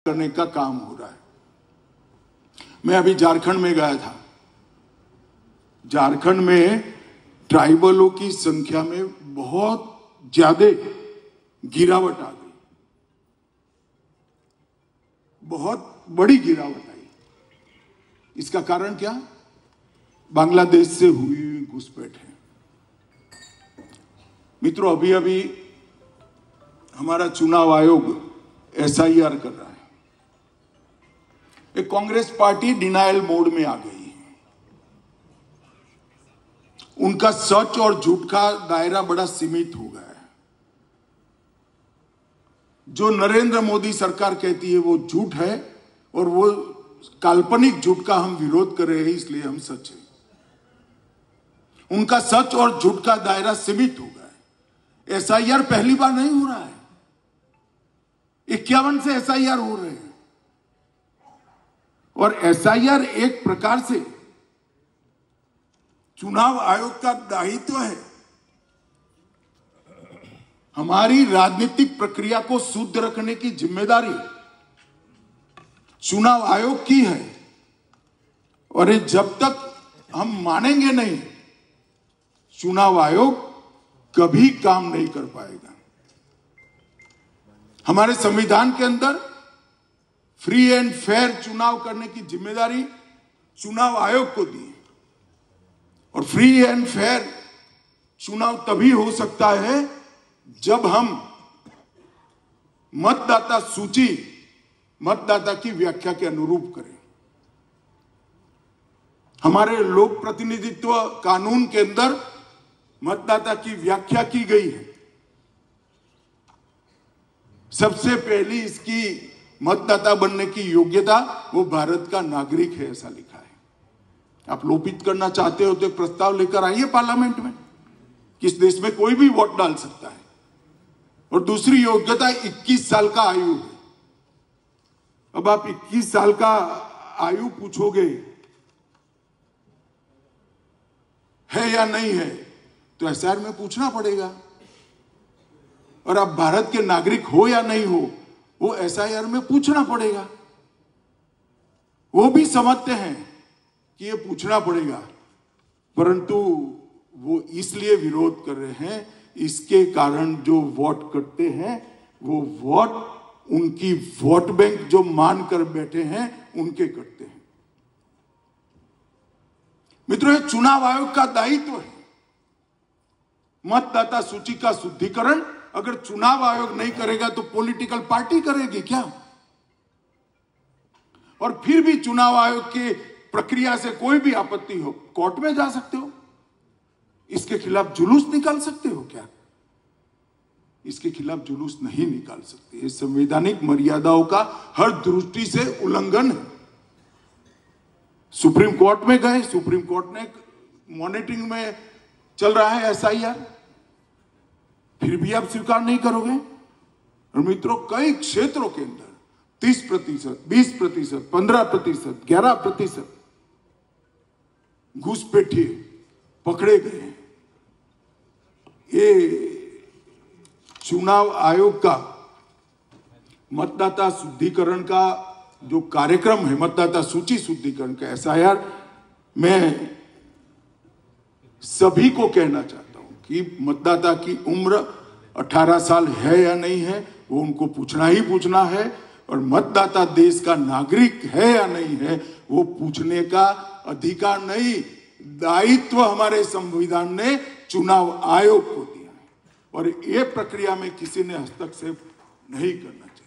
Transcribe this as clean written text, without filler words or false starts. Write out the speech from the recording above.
करने का काम हो रहा है। मैं अभी झारखंड में गया था। झारखंड में ट्राइबलों की संख्या में बहुत ज्यादा गिरावट आ गई, बहुत बड़ी गिरावट आई। इसका कारण क्या? बांग्लादेश से हुई घुसपैठ है। मित्रों, अभी अभी हमारा चुनाव आयोग SIR कर रहा है। एक कांग्रेस पार्टी डिनायल मोड में आ गई है। उनका सच और झूठ का दायरा बड़ा सीमित हो गया है। जो नरेंद्र मोदी सरकार कहती है वो झूठ है, और वो काल्पनिक झूठ का हम विरोध कर रहे हैं, इसलिए हम सच है। उनका सच और झूठ का दायरा सीमित हो गया है। SIR पहली बार नहीं हो रहा है, 51 से SIR हो रहे हैं। और SIR एक प्रकार से चुनाव आयोग का दायित्व है। हमारी राजनीतिक प्रक्रिया को शुद्ध रखने की जिम्मेदारी चुनाव आयोग की है। और जब तक हम मानेंगे नहीं, चुनाव आयोग कभी काम नहीं कर पाएगा। हमारे संविधान के अंदर फ्री एंड फेयर चुनाव करने की जिम्मेदारी चुनाव आयोग को दी है। और फ्री एंड फेयर चुनाव तभी हो सकता है जब हम मतदाता सूची मतदाता की व्याख्या के अनुरूप करें। हमारे लोक प्रतिनिधित्व कानून के अंदर मतदाता की व्याख्या की गई है। सबसे पहली इसकी मतदाता बनने की योग्यता वो भारत का नागरिक है, ऐसा लिखा है। आप लोपित करना चाहते हो तो एक प्रस्ताव लेकर आइए पार्लियामेंट में। किस देश में कोई भी वोट डाल सकता है। और दूसरी योग्यता 21 साल का आयु है। अब आप 21 साल का आयु पूछोगे है या नहीं है, तो SIR में पूछना पड़ेगा। और आप भारत के नागरिक हो या नहीं हो, वो SIR में पूछना पड़ेगा। वो भी समझते हैं कि ये पूछना पड़ेगा, परंतु वो इसलिए विरोध कर रहे हैं, इसके कारण जो वोट करते हैं वो वोट उनकी वोट बैंक जो मान कर बैठे हैं उनके करते हैं। मित्रों, ये चुनाव आयोग का दायित्व है। मतदाता सूची का शुद्धिकरण अगर चुनाव आयोग नहीं करेगा तो पॉलिटिकल पार्टी करेगी क्या? और फिर भी चुनाव आयोग की प्रक्रिया से कोई भी आपत्ति हो, कोर्ट में जा सकते हो। इसके खिलाफ जुलूस निकाल सकते हो क्या? इसके खिलाफ जुलूस नहीं निकाल सकते। ये संवैधानिक मर्यादाओं का हर दृष्टि से उल्लंघन है। सुप्रीम कोर्ट में गए, सुप्रीम कोर्ट ने मॉनिटरिंग में चल रहा है SIR, फिर भी आप स्वीकार नहीं करोगे। और मित्रों, कई क्षेत्रों के अंदर 30%, 20%, 15%, 11% घुसपैठिए पकड़े गए हैं। ये चुनाव आयोग का मतदाता शुद्धिकरण का जो कार्यक्रम है, मतदाता सूची शुद्धिकरण का SIR, मैं सभी को कहना चाहता हूं कि मतदाता की उम्र 18 साल है या नहीं है, वो उनको पूछना ही पूछना है। और मतदाता देश का नागरिक है या नहीं है, वो पूछने का अधिकार नहीं, दायित्व हमारे संविधान ने चुनाव आयोग को दिया है। और ये प्रक्रिया में किसी ने हस्तक्षेप नहीं करना चाहिए।